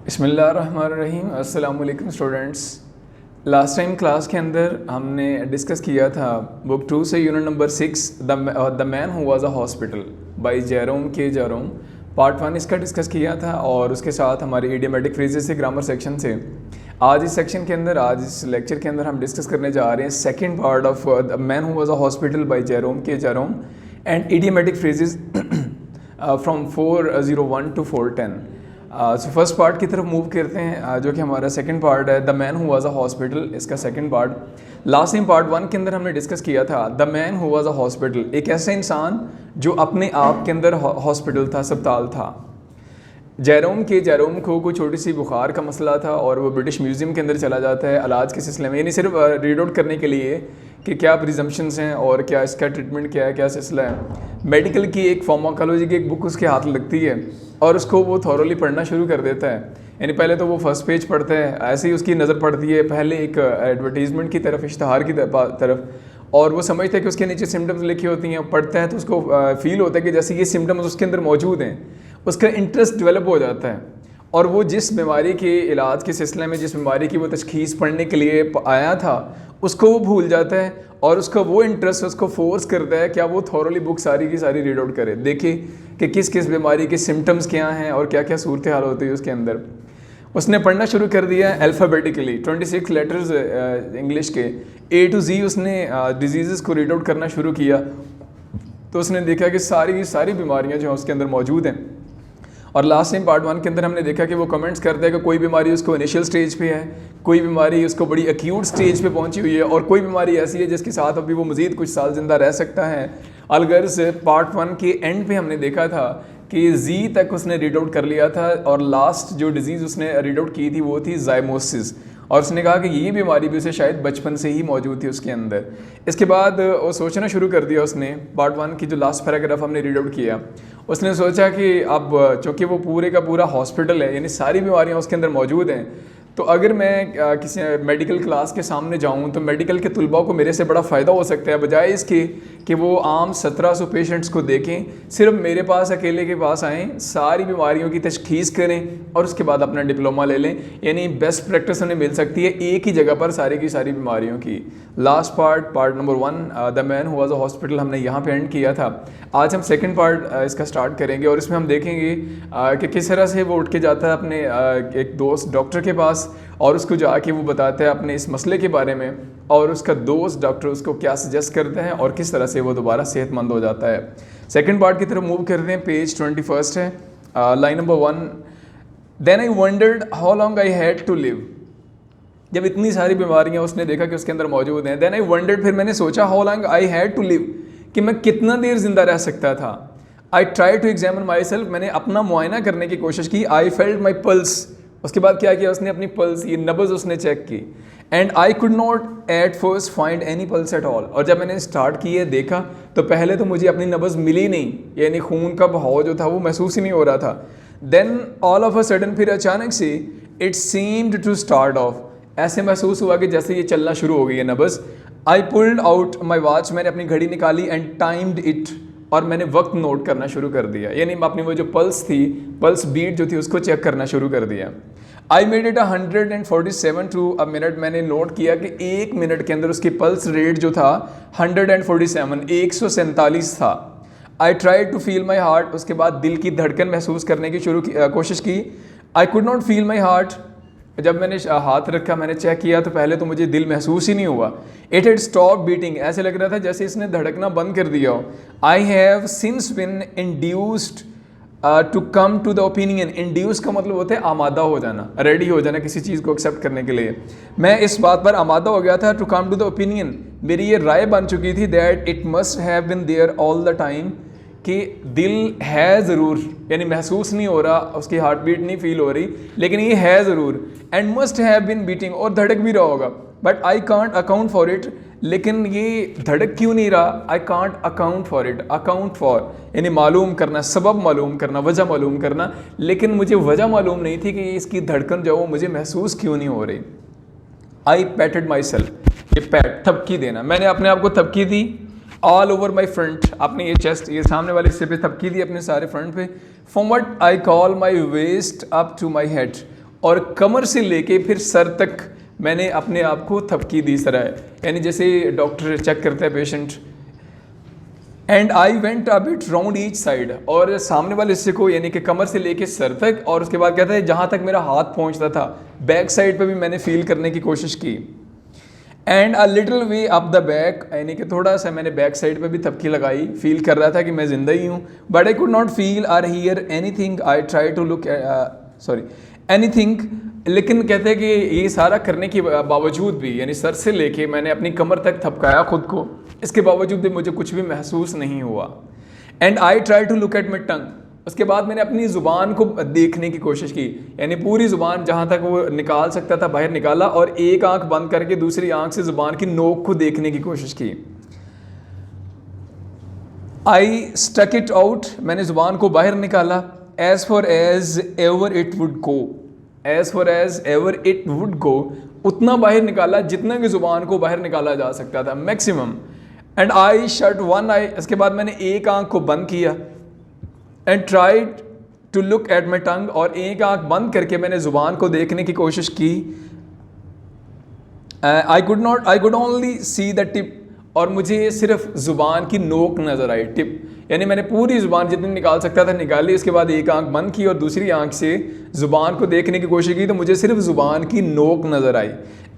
बिस्मिल्लाहिर्रहमानिर्रहीम। अस्सलाम वालेकुम स्टूडेंट्स। लास्ट टाइम क्लास के अंदर हमने डिस्कस किया था बुक 2 से unit number 6 the man who was a hospital by Jerome. Part 1 इसका डिस्कस किया था और उसके साथ हमारे इडियोमेटिक फ्रेजेस से ग्रामर सेक्शन से आज इस सेक्शन के अंदर आज इस लेक्चर के अंदर हम डिस्कस करने जा रहे हैं second part of the man who was a hospital by Jerome and idiomatic phrases from 401 to 410। So first part की तरफ मूव करते हैं जो कि हमारा सेकंड पार्ट है the man who was a hospital. इसका second part last time part 1 के अंदर हमने डिस्कस किया था the man who was a hospital, एक ऐसा इंसान जो अपने आप के अंदर हॉस्पिटल था, अस्पताल था। जेरोम को कोई छोटी सी बुखार का मसला था और वो ब्रिटिश म्यूज़ियम के अंदर चला जाता है इलाज के सिलसिले में, यानी सिर्फ रीड आउट करने के लिए कि क्या प्रिजम्पशंस हैं और क्या इसका ट्रीटमेंट क्या है, क्या सिलसिला है। मेडिकल की एक फार्माकोलॉजी की एक बुक उसके हाथ लगती है और उसको वो थॉरोली पढ़ना शुरू कर देता है। यानी पहले तो वो फर्स्ट पेज पढ़ता है, ऐसे ही उसकी नज़र पड़ती है पहले एक एडवर्टीज़मेंट की तरफ, इश्तहार की तरफ, और वो समझता है कि उसके नीचे सिम्टम्स लिखी होती हैं। पढ़ता है तो उसको फील होता है कि जैसे ये सिम्टम्स उसके अंदर मौजूद हैं, उसका इंटरेस्ट डेवलप हो जाता है और वो जिस बीमारी के इलाज के सिलसिले में, जिस बीमारी की वो तशखीस पढ़ने के लिए आया था, उसको वो भूल जाता है और उसका वो इंटरेस्ट उसको फोर्स करता है क्या वो थॉरोली बुक सारी की सारी रीड आउट करे, देखे कि किस किस बीमारी के सिम्टम्स क्या हैं और क्या क्या सूरत हाल होती है उसके अंदर। उसने पढ़ना शुरू कर दिया अल्फ़ाबेटिकली 26 लेटर्स इंग्लिश के A to Z। उसने डिजीज़ को रीड आउट करना शुरू किया तो उसने देखा कि सारी की सारी बीमारियाँ जो हैं उसके अंदर मौजूद हैं। और लास्ट टाइम पार्ट 1 के अंदर हमने देखा कि वो कमेंट्स करते हैं कि कोई बीमारी उसको इनिशियल स्टेज पे है, कोई बीमारी उसको बड़ी एक्यूट स्टेज पे पहुंची हुई है और कोई बीमारी ऐसी है जिसके साथ अभी वो मज़ीद कुछ साल ज़िंदा रह सकता है। अलगर से पार्ट 1 के एंड पे हमने देखा था कि जी तक उसने रीड आउट कर लिया था और लास्ट जो डिजीज़ उसने रीड आउट की थी वो थी ज़ाइमोसिस, और उसने कहा कि ये बीमारी भी उसे शायद बचपन से ही मौजूद थी उसके अंदर। इसके बाद वो सोचना शुरू कर दिया उसने, पार्ट 1 की जो लास्ट पैराग्राफ हमने रीड आउट किया, उसने सोचा कि अब चूँकि वो पूरे का पूरा हॉस्पिटल है, यानी सारी बीमारियाँ उसके अंदर मौजूद हैं, तो अगर मैं किसी मेडिकल क्लास के सामने जाऊं तो मेडिकल के तलबा को मेरे से बड़ा फ़ायदा हो सकता है, बजाय इसके कि वो आम 1700 पेशेंट्स को देखें, सिर्फ मेरे पास अकेले के पास आएँ, सारी बीमारियों की तशखीस करें और उसके बाद अपना डिप्लोमा ले लें। यानी बेस्ट प्रैक्टिस उन्हें मिल सकती है एक ही जगह पर सारी की सारी बीमारियों की। Last part number 1 the man who was a hospital हमने यहाँ पे एंड किया था। आज हम सेकंड पार्ट इसका स्टार्ट करेंगे और इसमें हम देखेंगे कि किस तरह से वो उठ के जाता है अपने एक दोस्त डॉक्टर के पास और उसको जाके वो बताता है अपने इस मसले के बारे में, और उसका दोस्त डॉक्टर उसको क्या सजेस्ट करते हैं और किस तरह से वो दोबारा सेहतमंद हो जाता है। सेकंड पार्ट की तरफ मूव करते हैं। पेज 21 है, line number 1। Then I wondered how long I had to live. जब इतनी सारी बीमारियां उसने देखा कि उसके अंदर मौजूद हैं, देन आई वंडर्ड, फिर मैंने सोचा how long I had to live, कि मैं कितना देर जिंदा रह सकता था। I try to examine myself, मैंने अपना मुआयना करने की कोशिश की। आई फेल्ट माई पल्स, उसके बाद क्या किया उसने, अपनी पल्स, ये नब्ज़ उसने चेक की। And I could not at first find any pulse at all, और जब मैंने स्टार्ट किए देखा तो पहले तो मुझे अपनी नब्ज़ मिली नहीं, यानी खून का बहाव जो था वो महसूस ही नहीं हो रहा था। Then all of a sudden, फिर अचानक से it seemed to start off, ऐसे महसूस हुआ कि जैसे ये चलना शुरू हो गई है नब्ज़। I pulled out my watch, मैंने अपनी घड़ी निकाली, एंड टाइम्ड इट, और मैंने वक्त नोट करना शुरू कर दिया, यानी अपनी वो जो पल्स थी, पल्स बीट जो थी उसको चेक करना शुरू कर दिया। I made it 147 to a minute, मैंने नोट किया कि एक मिनट के अंदर उसकी पल्स रेट जो था 147 था। I try to feel my heart, उसके बाद दिल की धड़कन महसूस करने की कोशिश की। आई could not feel my heart, जब मैंने हाथ रखा, मैंने चेक किया तो पहले तो मुझे दिल महसूस ही नहीं हुआ। इट हैड स्टॉप बीटिंग, ऐसे लग रहा था जैसे इसने धड़कना बंद कर दिया हो। I have since been induced to come to the opinion, induce का मतलब होता है आमादा हो जाना, रेडी हो जाना किसी चीज़ को एक्सेप्ट करने के लिए। मैं इस बात पर आमादा हो गया था, to come to the opinion, मेरी ये राय बन चुकी थी, that it must have been there all the time, कि दिल है ज़रूर, यानी महसूस नहीं हो रहा, उसकी हार्ट बीट नहीं फील हो रही, लेकिन ये है ज़रूर। And must have bin beating, और धड़क भी रहा होगा, but I can't account for it, लेकिन ये धड़क क्यों नहीं रहा। I can't account for it, account for यानी मालूम करना, सबब मालूम करना, वजह मालूम करना, लेकिन मुझे वजह मालूम नहीं थी कि इसकी धड़कन जो वो मुझे महसूस क्यों नहीं हो रही। आई पैटेड माई सेल्फ, ये पैट थपकी देना, मैंने अपने आप को थपकी दी ऑल ओवर माई फ्रंट, अपने ये चेस्ट, ये सामने वाले हिस्से पे थपकी दी अपने सारे फ्रंट पे। From what I call my waist up to my head, और कमर से लेके फिर सर तक मैंने अपने आप को थपकी दी सर है, यानी जैसे डॉक्टर चेक करता है patient. And I went a bit round each side, और सामने वाले हिस्से को यानी कि कमर से लेके सर तक, और उसके बाद कहता है जहाँ तक मेरा हाथ पहुँचता था बैक साइड पे भी मैंने फील करने की कोशिश की। And a little way up the back, यानी कि थोड़ा सा मैंने बैक साइड पे भी थपकी लगाई, फील कर रहा था कि मैं ज़िंदा ही हूँ, but I could not feel or hear anything. I try to look anything, लेकिन कहते हैं कि ये सारा करने के बावजूद भी, यानी सर से लेके मैंने अपनी कमर तक थपकाया खुद को, इसके बावजूद भी मुझे कुछ भी महसूस नहीं हुआ। And I try to look at my tongue, उसके बाद मैंने अपनी ज़ुबान को देखने की कोशिश की, यानी पूरी ज़ुबान जहाँ तक वो निकाल सकता था बाहर निकाला, और एक आंख बंद करके दूसरी आंख से ज़ुबान की नोक को देखने की कोशिश की। आई स्टक इट आउट, मैंने ज़ुबान को बाहर निकाला। As far as ever it would go, as far as ever it would go, उतना बाहर निकाला जितना कि ज़ुबान को बाहर निकाला जा सकता था, maximum. And I shut one eye, इसके बाद मैंने एक आंख को बंद किया। And tried to look at my tongue, और एक आंख बंद करके मैंने ज़ुबान को देखने की कोशिश की। I could only see the tip, और मुझे सिर्फ ज़ुबान की नोक नज़र आई, टिप, यानी मैंने पूरी ज़ुबान जितनी निकाल सकता था निकाली, इसके बाद एक आंख बंद की और दूसरी आंख से ज़ुबान को देखने की कोशिश की, तो मुझे सिर्फ ज़ुबान की नोक नज़र आई।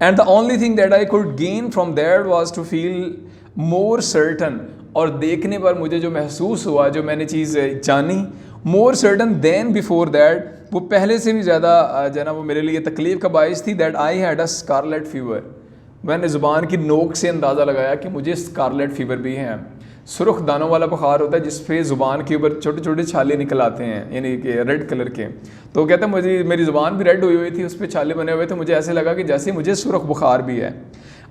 And the only thing that I could gain from that was to feel more certain, और देखने पर मुझे जो महसूस हुआ, जो मैंने चीज़ जानी, मोर सर्टन देन बिफोर दैट, वो पहले से भी ज़्यादा जो ना वो मेरे लिए तकलीफ़ का बाइस थी। That I had a scarlet fever, मैंने ज़ुबान की नोक से अंदाज़ा लगाया कि मुझे स्कारलेट फीवर भी है। सुर्ख दानों वाला बुखार होता है जिस पे ज़ुबान के ऊपर छोटे छोटे छाले निकल आते हैं, यानी कि रेड कलर के। तो कहते हैं मुझे, मेरी ज़ुबान भी रेड हुई हुई थी, उस पर छाले बने हुए थे, मुझे ऐसे लगा कि जैसे मुझे सुर्ख बुखार भी है।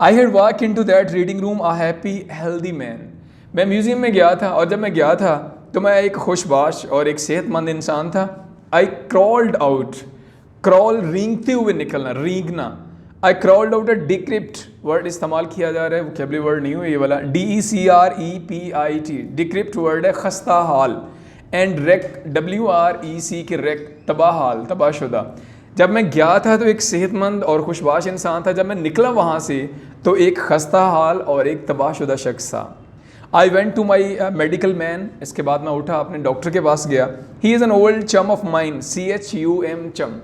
I had walk into that reading room a happy healthy man, मैं म्यूज़ियम में गया था, और जब मैं गया था तो मैं एक खुशबाश और एक सेहतमंद इंसान था। आई क्रॉल्ड आउट, क्रॉल रेंगते हुए निकलना, रेंगना। I crawled out a decrepit, word इस्तेमाल किया जा रहा है, वोकैबुलरी वर्ड नहीं हो ये वाला, DECREPIT, डिक्रिप्ट वर्ड है खस्ता हाल, एंड रेक WREC के रेक, तबाह हाल, तबाहशुदा। जब मैं गया था तो एक सेहतमंद और खुशबाश इंसान था, जब मैं निकला वहाँ से तो एक खस्ता हाल और एक तबाहशुदा शख्स था। I went to my medical man, इसके बाद मैं उठा अपने डॉक्टर के पास गया। He is an old chum of mine, CHUM, chum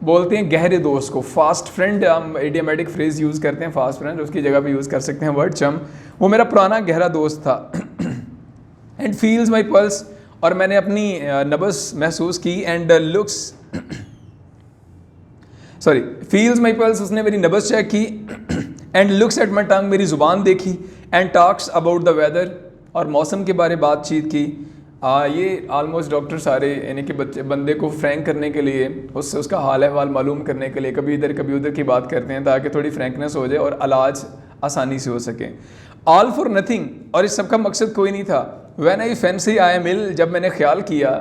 बोलते हैं गहरे दोस्त को। फास्ट फ्रेंड हम इडियोमेटिक फ्रेज यूज़ करते हैं, फास्ट फ्रेंड, उसकी जगह पे यूज़ कर सकते हैं वर्ड चम। वो मेरा पुराना गहरा दोस्त था। एंड फील्स माई पल्स, और मैंने अपनी नब्ज़ महसूस की। And looks feels my pulse, उसने मेरी नब्ज़ चेक की। And looks at my tongue, मेरी ज़ुबान देखी। And talks about the weather, और मौसम के बारे बातचीत की। ये आलमोस्ट डॉक्टर सारे, यानी कि बंदे को फ्रैंक करने के लिए, उससे उसका हाल अहवाल मालूम करने के लिए कभी इधर कभी उधर की बात करते हैं, ताकि थोड़ी फ्रैंकनेस हो जाए और इलाज आसानी से हो सके। ऑल फॉर नथिंग, और इस सब का मकसद कोई नहीं था। When I fancy I am ill, जब मैंने ख्याल किया,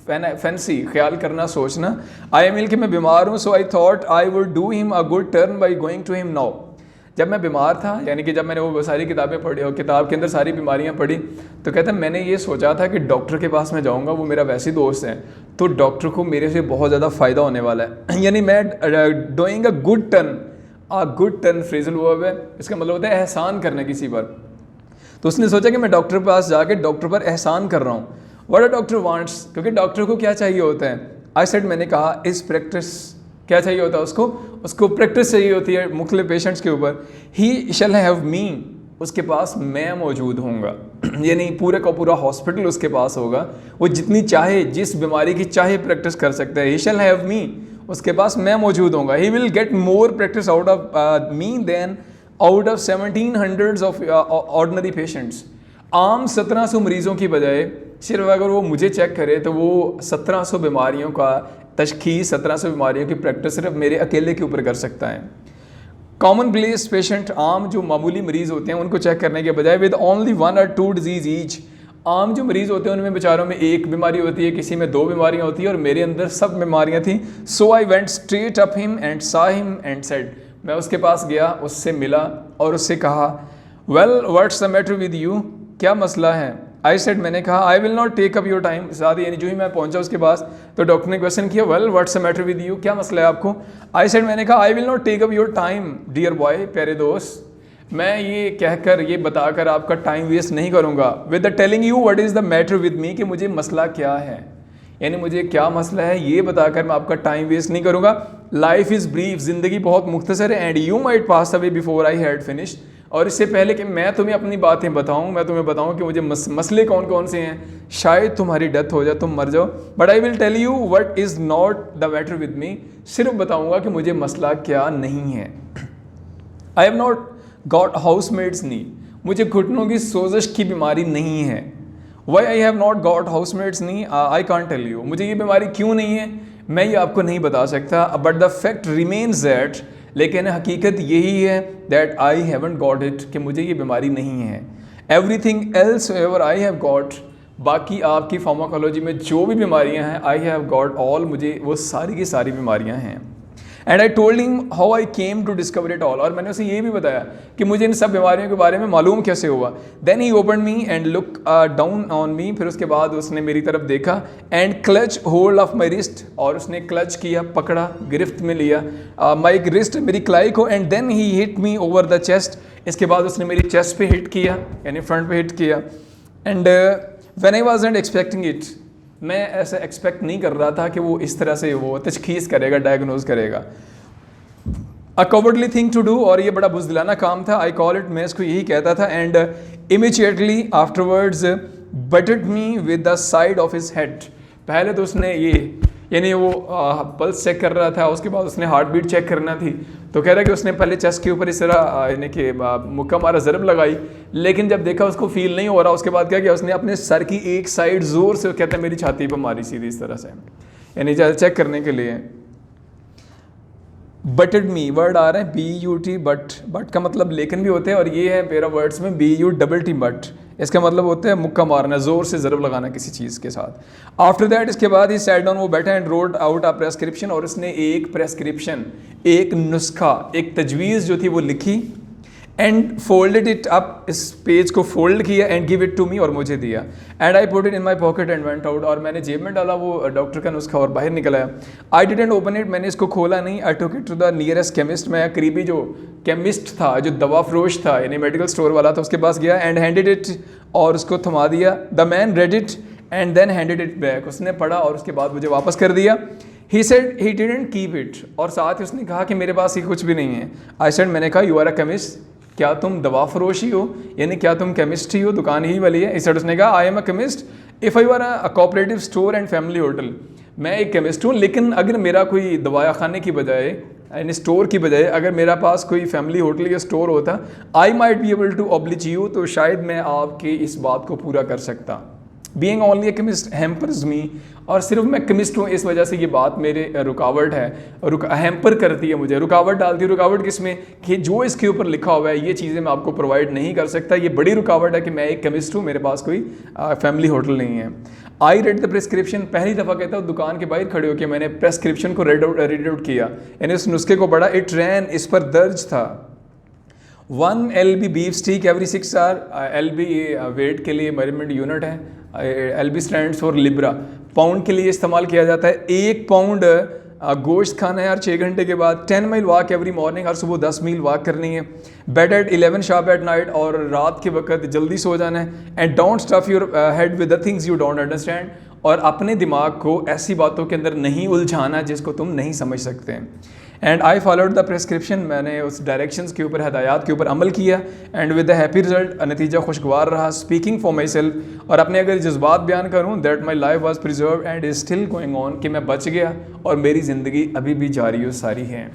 फैंसी ख्याल करना, सोचना, आई एम इल कि मैं बीमार हूँ। So I thought I would do him a good turn by going to him now. जब मैं बीमार था, यानी कि जब मैंने वो सारी किताबें पढ़ी और किताब के अंदर सारी बीमारियां पढ़ी, तो कहते हैं मैंने ये सोचा था कि डॉक्टर के पास मैं जाऊंगा, वो मेरा वैसे दोस्त है, तो डॉक्टर को मेरे से बहुत ज़्यादा फ़ायदा होने वाला है। यानी मैं doing a good turn phrasal verb है, इसका मतलब होता है एहसान करना किसी पर। तो उसने सोचा कि मैं डॉक्टर के पास जाके डॉक्टर पर एहसान कर रहा हूँ। व्हाट अ डॉक्टर वांट्स, क्योंकि डॉक्टर को क्या चाहिए होता है। आई सेड, मैंने कहा, इस प्रैक्टिस, क्या चाहिए होता है उसको प्रैक्टिस चाहिए होती है मुख्तलिफ पेशेंट्स के ऊपर। ही शैल हैव मी, उसके पास मैं मौजूद होऊंगा, यानी पूरे का पूरा हॉस्पिटल उसके पास होगा, वो जितनी चाहे, जिस बीमारी की चाहे प्रैक्टिस कर सकता है। ही शैल हैव मी, उसके पास मैं मौजूद होऊंगा। He will get more practice out of me than out of 1700 of ordinary patients. आम 1700 मरीज़ों की बजाय सिर्फ अगर वो मुझे चेक करे तो वो 1700 बीमारियों का तशखीस, 1700 बीमारियों की प्रैक्टिस सिर्फ मेरे अकेले के ऊपर कर सकता है। कॉमन प्लेस पेशेंट, आम जो मामूली मरीज़ होते हैं उनको चेक करने के बजाय with only 1 or 2 disease each, आम जो मरीज़ होते हैं उनमें बेचारों में एक बीमारी होती है, किसी में 2 बीमारियां होती हैं, और मेरे अंदर सब बीमारियां थी। So I went straight up him and saw him and said, मैं उसके पास गया, उससे मिला और उससे कहा, well what's the matter with you, क्या मसला है। आई सेड, मैंने कहा, I will not take up your time. साथ ही यानी जो ही मैं पहुंचा उसके पास तो डॉक्टर ने क्वेश्चन किया, well what's the matter with you, क्या मसला है आपको? आई सेड, मैंने कहा, I will not take up your time dear boy, प्यारे दोस्त, मैं ये कहकर ये बताकर आपका टाइम वेस्ट नहीं करूँगा with the telling you what is the matter with मी, कि मुझे मसला क्या है, यानी मुझे क्या मसला है ये बताकर मैं आपका टाइम वेस्ट नहीं करूँगा। लाइफ इज़ ब्रीफ, ज़िंदगी बहुत मुख्तसर है, and you might pass away before I had finished, और इससे पहले कि मैं तुम्हें अपनी बातें बताऊं, मैं तुम्हें बताऊं कि मुझे मसले कौन कौन से हैं, शायद तुम्हारी डेथ हो जाए, तुम मर जाओ, but I will tell you what is not the matter with me, सिर्फ बताऊंगा कि मुझे मसला क्या नहीं है। I have not got housemaid's knee, मुझे घुटनों की सोजिश की बीमारी नहीं है। Why I have not got housemaid's knee, I can't tell you, मुझे ये बीमारी क्यों नहीं है मैं ये आपको नहीं बता सकता, but the fact remains that, लेकिन हकीकत यही है that I haven't got it, कि मुझे ये बीमारी नहीं है। Everything else ever I have got, बाकी आपकी फार्माकोलॉजी में जो भी बीमारियां हैं, आई हैव गॉट ऑल, मुझे वो सारी की सारी बीमारियां हैं। And I told him how I came to discover it all, और मैंने उसे ये भी बताया कि मुझे इन सब बीमारियों के बारे में मालूम कैसे हुआ। Then he open me and look down on me, फिर उसके बाद उसने मेरी तरफ देखा, and clutch hold of my wrist, और उसने क्लच किया, पकड़ा, गिरफ्त में लिया माई रिस्ट, मेरी कलाई को, and then he hit me over the chest, इसके बाद उसने मेरी चेस्ट पे हिट किया, यानी फ्रंट पे हिट किया। And when I wasn't expecting it, मैं ऐसा एक्सपेक्ट नहीं कर रहा था कि वो इस तरह से वो तशखीस करेगा, डायग्नोज करेगा। अ कवर्डली थिंग टू डू, और ये बड़ा बुज़दिलाना काम था, आई कॉल इट, मैं इसको यही कहता था। And immediately afterwards butted me with the side of his head, पहले तो उसने ये यानी वो पल्स चेक कर रहा था, उसके बाद उसने हार्ट बीट चेक करना थी, तो कह रहा है कि उसने पहले चेस्ट के ऊपर इस तरह यानी कि मुक्का मारा, ज़रब लगाई, लेकिन जब देखा उसको फील नहीं हो रहा, उसके बाद क्या किया उसने अपने सर की एक साइड ज़ोर से, कहते हैं, मेरी छाती पर मारी सीधी इस तरह से, यानी चेक करने के लिए। बटड मी, वर्ड आ रहे हैं BUT, बट का मतलब लेकिन भी होते हैं, और ये है मेरा वर्ड्स में BUTT, बट इसका मतलब होता है मुक्का मारना, ज़ोर से ज़रब लगाना किसी चीज़ के साथ। आफ्टर दैट, इसके बाद ही सैट डाउन, वो बैठा and road out a prescription, और उसने एक प्रेस्क्रिप्शन, एक नुस्खा, एक तजवीज़ जो थी वो लिखी, एंड फोल्डेड इट अप, इस पेज को फोल्ड किया, and give it to me, और मुझे दिया, and I put it in my pocket and went out, और मैंने जेब में डाला वो डॉक्टर का नुस्खा और बाहर निकल आया। आई डिडंट ओपन इट, मैंने इसको खोला नहीं। I took it to the nearest chemist, मैं करीबी जो केमिस्ट था, जो दवा फरोश था, यानी मेडिकल स्टोर वाला था, उसके पास गया, एंड हैंडेड इट, और उसको थमा दिया। The man read it and then handed it back, उसने पढ़ा और उसके बाद मुझे वापस कर दिया। He said he didn't keep it, और साथ ही उसने कहा कि मेरे पास ये कुछ भी नहीं है। आई सेड, मैंने कहा, यू आर अ केमिस्ट, क्या तुम दवा फरोश ही हो, यानी क्या तुम केमिस्ट ही हो, दुकान ही वाली है? इस साइड उसने कहा, I am a chemist if I were a cooperative store and family hotel, मैं एक केमिस्ट हूँ, लेकिन अगर मेरा कोई दवाया खाने की बजाय, यानी स्टोर की बजाय, अगर मेरा पास कोई फैमिली होटल या स्टोर होता, I might be able to oblige you, तो शायद मैं आपकी इस बात को पूरा कर सकता। बीइंग ओनली ए केमिस्ट हैम्पर्स मी, और सिर्फ मैं केमिस्ट हूँ इस वजह से ये बात मेरे रुकावट है, हैम्पर करती है मुझे, रुकावट डालती है। रुकावट किसमें? कि जो इसके ऊपर लिखा हुआ है ये चीज़ें मैं आपको प्रोवाइड नहीं कर सकता, ये बड़ी रुकावट है कि मैं एक केमिस्ट हूँ, मेरे पास कोई फैमिली होटल नहीं है। आई रेड द प्रिस्क्रिप्शन, पहली दफ़ा कहता हूँ दुकान के बाहर खड़े होकर मैंने प्रेस्क्रिप्शन को रीड आउट किया, यानी उस नुस्खे को पढ़ा। इट रैन, इस पर दर्ज था 1 LB beef steak every 6 hour. LB weight के लिए मेजरमेंट यूनिट है, LB stands for libra, pound के लिए इस्तेमाल किया जाता है। 1 पाउंड गोश्त खाना है हर 6 घंटे के बाद। 10 मील वॉक एवरी मॉर्निंग, हर सुबह 10 मील वॉक करनी है। Bed at 11 sharp at night, और रात के वक्त जल्दी सो जाना है। And don't stuff your head with the things you don't understand, और अपने दिमाग को ऐसी बातों के अंदर नहीं उलझाना जिसको तुम नहीं समझ सकते हैं। And I followed the prescription, मैंने उस डायरेक्शंस के ऊपर, हदायत के ऊपर अमल किया। And with the happy result, नतीजा खुशगवार रहा। स्पीकिंग फॉर माई सेल्फ, और अपने अगर जज्बात बयान करूँ, that my life was preserve and is still going on, कि मैं बच गया और मेरी ज़िंदगी अभी भी जारी और सारी है।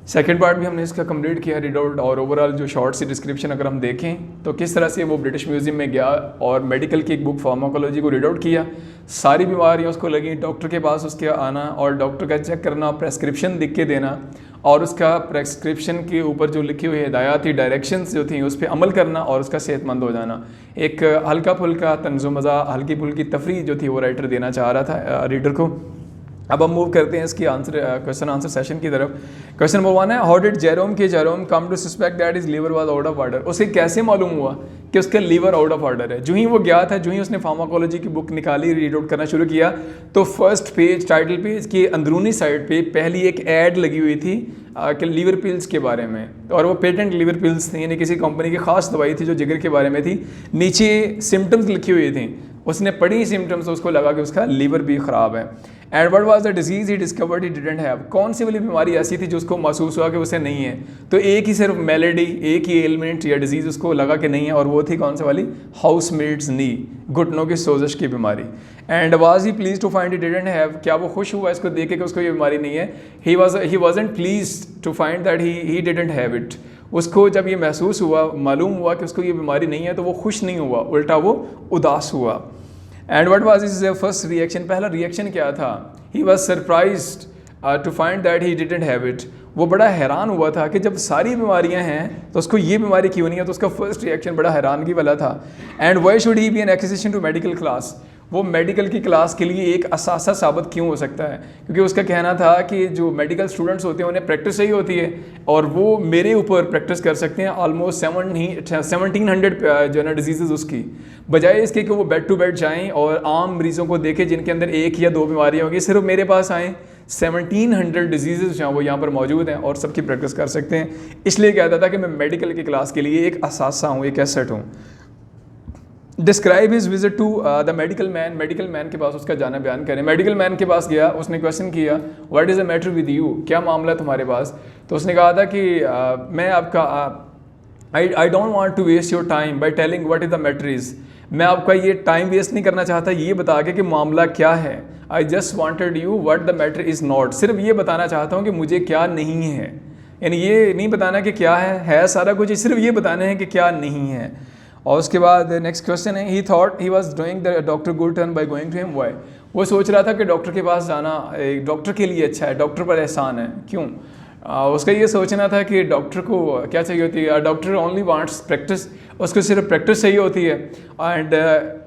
सेकेंड पार्ट भी हमने इसका कंप्लीट किया, रीड आउट, और ओवरऑल जो शॉर्ट सी डिस्क्रिप्शन अगर हम देखें तो किस तरह से वो ब्रिटिश म्यूज़ियम में गया और मेडिकल की एक बुक फार्माकोलॉजी को रीड आउट किया। सारी बीमारियाँ उसको लगी, डॉक्टर के पास उसके आना और डॉक्टर का चेक करना, प्रेस्क्रिप्शन लिख के देना, और उसका प्रेस्क्रिप्शन के ऊपर जो लिखी हुई हिदायत थी, डायरेक्शंस जो थी, उस पर अमल करना और उसका सेहतमंद हो जाना। एक हल्का फुल्का तंज़ो मज़ा, हल्की फुल्की तफरीह जो थी वो राइटर देना चाह रहा था रीडर को। अब हम मूव करते हैं इसकी आंसर क्वेश्चन आंसर सेशन की तरफ। क्वेश्चन नंबर 1 है, how did Jerome come to suspect that his liver was out of order. उसे कैसे मालूम हुआ कि उसका लीवर आउट ऑफ ऑर्डर है? जो ही वो गया था, जो ही उसने फार्माकोलॉजी की बुक निकाली, रीड आउट करना शुरू किया, तो फर्स्ट पेज, टाइटल पेज की अंदरूनी साइड पे पहली एक ऐड लगी हुई थी कि लीवर पिल्स के बारे में, और वो पेटेंट लीवर पिल्स थी, यानी किसी कंपनी की खास दवाई थी जो जिगर के बारे में थी। नीचे सिम्टम्स लिखी हुई थी, उसने पढ़ी सिम्टम्स, उसको लगा कि उसका लीवर भी ख़राब है। And what was the disease he discovered he didn't have. कौन सी वाली बीमारी ऐसी थी जो उसको महसूस हुआ कि उसे नहीं है? तो एक ही सिर्फ मेलेडी, एक ही एलिमेंट या डिजीज़ उसको लगा कि नहीं है, और वो थी कौन सी वाली? हाउसमेट्स नी, घुटनों की सोजश की बीमारी। And was he pleased to find he didn't have. क्या वो खुश हुआ इसको देख के कि उसको ये बीमारी नहीं है? He wasn't pleased to find that he didn't have it. उसको जब ये महसूस हुआ, मालूम हुआ कि उसको ये बीमारी नहीं है, तो वो खुश नहीं हुआ, उल्टा वो उदास हुआ। And what was his first reaction? पहला रिएक्शन क्या था? He was surprised to find that he didn't have it. वो बड़ा हैरान हुआ था कि जब सारी बीमारियां हैं तो उसको ये बीमारी क्यों नहीं है। तो उसका फर्स्ट रिएक्शन बड़ा हैरानगी वाला था। And why should he be an acquisition to medical class. वो मेडिकल की क्लास के लिए एक असासा साबित क्यों हो सकता है? क्योंकि उसका कहना था कि जो मेडिकल स्टूडेंट्स होते हैं उन्हें प्रैक्टिस चाहिए होती है, और वो मेरे ऊपर प्रैक्टिस कर सकते हैं ऑलमोस्ट 1700 जो है ना डिजीज़ उसकी, बजाय इसके कि वो बेड टू बेड जाएं और आम मरीज़ों को देखें जिनके अंदर एक या दो बीमारियाँ होंगी, सिर्फ मेरे पास आएँ। 1700 डिजीज़ जो हैं वो यहाँ पर मौजूद हैं और सबकी प्रैक्टिस कर सकते हैं। इसलिए कहता था कि मैं मेडिकल की क्लास के लिए एक असासा हूँ, एक एसेट हूँ। Describe his visit to the medical man. Medical man के पास उसका जाना बयान करें। मेडिकल मैन के पास गया, उसने क्वेश्चन किया, what is the matter with you? क्या मामला तुम्हारे पास? तो उसने कहा था कि मैं आपका I don't want to waste your time by telling what is the matter is. मैं आपका ये टाइम वेस्ट नहीं करना चाहता ये बता के कि मामला क्या है। I just wanted you what the matter is not. सिर्फ ये बताना चाहता हूँ कि मुझे क्या नहीं है, यानी ये नहीं बताना कि क्या है सारा कुछ, सिर्फ ये बताना है कि क्या नहीं है। और उसके बाद नेक्स्ट क्वेश्चन है, he thought he was doing the doctor good turn by going to him. Why? वो सोच रहा था कि डॉक्टर के पास जाना एक डॉक्टर के लिए अच्छा है, डॉक्टर पर एहसान है। क्यों? उसका ये सोचना था कि डॉक्टर को क्या चाहिए होती है? डॉक्टर ओनली वांट्स प्रैक्टिस, उसको सिर्फ प्रैक्टिस चाहिए होती है। एंड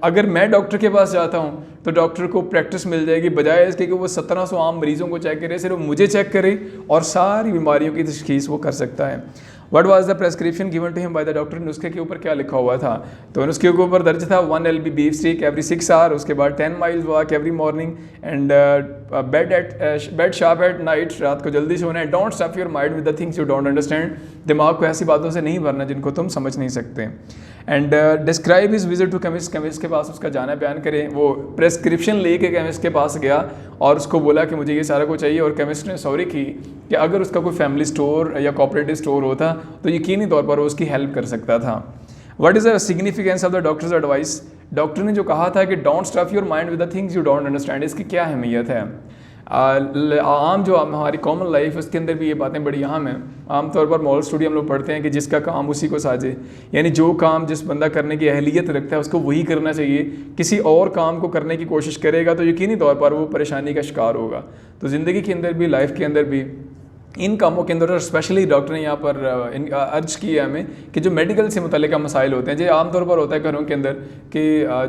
अगर मैं डॉक्टर के पास जाता हूँ तो डॉक्टर को प्रैक्टिस मिल जाएगी, बजाय इसके कि वो 1700 आम मरीज़ों को चेक करे, सिर्फ मुझे चेक करे और सारी बीमारियों की तशखीस वो कर सकता है। What was the prescription given to him by the doctor? नुस्खे के ऊपर क्या लिखा हुआ था? तो नुस्खे के ऊपर दर्ज था 1 LB beef steak every 6 hours, उसके बाद 10 miles walk every morning and bed sharp at night, रात को जल्दी सोना है। Don't stuff your mind with the things you don't understand, दिमाग को ऐसी बातों से नहीं भरना जिनको तुम समझ नहीं सकते। And describe his visit to chemist. Chemist के पास उसका जाना बयान करें। वो प्रेस्क्रिप्शन लेके केमिस्ट के पास गया और उसको बोला कि मुझे ये सारा कुछ चाहिए, और केमिस्ट ने सॉरी की कि अगर उसका कोई फैमिली स्टोर या कोऑपरेटिव स्टोर होता तो यकीनी तौर पर वो उसकी हेल्प कर सकता था। What is the significance of the doctors advice? Doctor ने जो कहा था कि don't stuff your mind with the things you don't understand, इसकी क्या अहमियत है? आम जो हमारी कॉमन लाइफ उसके अंदर भी ये बातें बड़ी अहम हैं। आमतौर पर मॉरल स्टूडी हम लोग पढ़ते हैं कि जिसका काम उसी को साजे, यानी जो काम जिस बंदा करने की अहलियत रखता है उसको वही करना चाहिए। किसी और काम को करने की कोशिश करेगा तो यकीनी तौर पर वो परेशानी का शिकार होगा। तो ज़िंदगी के अंदर भी, लाइफ के अंदर भी, इन कामों के अंदर स्पेशली डॉक्टर ने यहाँ पर अर्ज किया हमें कि जो मेडिकल से मुतल्लिक़ मसाइल होते हैं, जो आमतौर पर होता है घरों के अंदर कि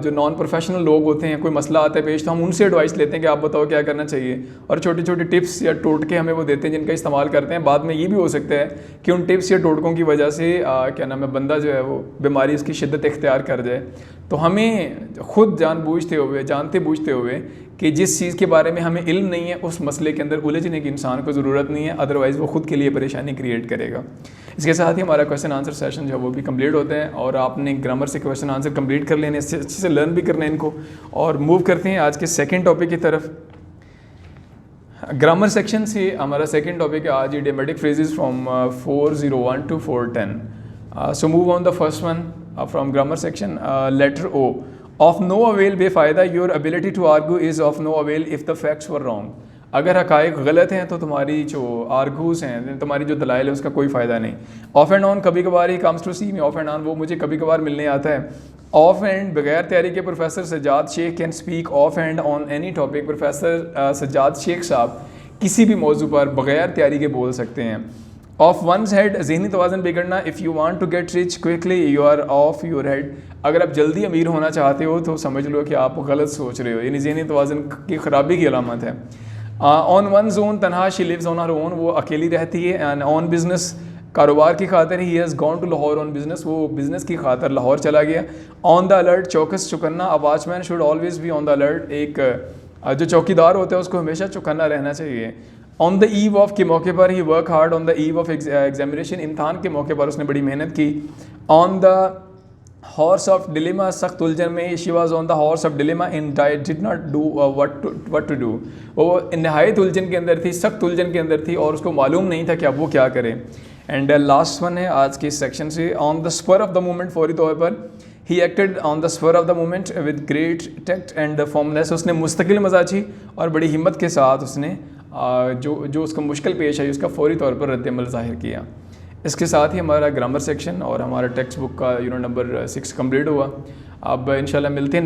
जो नॉन प्रोफेशनल लोग होते हैं, कोई मसला आता है पेश, तो हम उनसे एडवाइस लेते हैं कि आप बताओ क्या करना चाहिए, और छोटे छोटे टिप्स या टोटके हमें वो देते हैं जिनका इस्तेमाल करते हैं। बाद में ये भी हो सकता है कि उन टिप्स या टोटकों की वजह से क्या नाम है, बंदा जो है वो बीमारी उसकी शिद्दत इख्तियार कर जाए। तो हमें खुद जानते बूझते हुए कि जिस चीज़ के बारे में हमें इल्म नहीं है उस मसले के अंदर उलझने की इंसान को ज़रूरत नहीं है, अदरवाइज़ वो ख़ुद के लिए परेशानी क्रिएट करेगा। इसके साथ ही हमारा क्वेश्चन आंसर सेशन जो है वो भी कंप्लीट होते हैं, और आपने ग्रामर से क्वेश्चन आंसर कंप्लीट कर लेने, अच्छे से लर्न भी करना है इनको। और मूव करते हैं आज के सेकेंड टॉपिक की तरफ। ग्रामर सेक्शन से हमारा सेकेंड टॉपिक है आज idiomatic phrases from 401 to 410। So move on the first one from grammar section. Letter O, of no avail, बेफ़ायदा। Your ability to argue is of no avail if the facts were wrong. अगर हक़ाइक़ गलत हैं तो तुम्हारी जो आर्गूज हैं, तुम्हारी जो दलाइल है, उसका कोई फ़ायदा नहीं। ऑफ एंड ऑन, कभी कभार ही कम्स टू सी में। ऑफ एंड ऑन, वो मुझे कभी कभार मिलने आता है। ऑफ एंड, बगैर तैयारी के professor Sajjad Sheikh can speak off hand on any topic. Professor Sajjad Sheikh साहब किसी भी मौजू पर बगैर तैयारी के बोल सकते हैं। ऑफ वंस हेड, ज़हनी तवाज़न बिगड़ना। If you want to get rich quickly you are off your head. अगर आप जल्दी अमीर होना चाहते हो तो समझ लो कि आप गलत सोच रहे हो, यानी ज़हनी तवाज़न की ख़राबी की अलामत है। ऑन वन जोन तनहा she lives on her own, वो अकेली रहती है। एंड ऑन बिजनेस, कारोबार की खातर he has gone to Lahore on business, वो बिजनेस की खातर लाहौर चला गया। ऑन द अलर्ट, चौकस चौकन्ना, a watchman should always be on the alert, एक जो चौकीदार होता है उसको हमेशा चौकन्ना रहना चाहिए। ऑन द ईव ऑफ, के मौके पर ही work hard on the eve of examination, इम्तहान के मौके पर उसने बड़ी मेहनत की। On the horns of dilemma, सख्त उलझन में, she was on the horns of dilemma indeed did not do what to do, वो नहायत उलझन के अंदर थी, सख्त उलझन के अंदर थी और उसको मालूम नहीं था कि अब वो क्या करे। एंड लास्ट वन है आज के इस सेक्शन से, on the spur of the moment, फौरी तौर पर, he acted on the spur of the moment with great tact and firmness, उसने मुस्तकिल मजाजी और बड़ी हिम्मत के साथ उसने जो उसको मुश्किल पेश आई उसका फौरी तौर पर रद्द-ए-अमल ज़ाहिर किया। इसके साथ ही हमारा ग्रामर सेक्शन और हमारा टेक्स्ट बुक का यूनिट नंबर 6 कंप्लीट हुआ। अब इंशाल्लाह मिलते हैं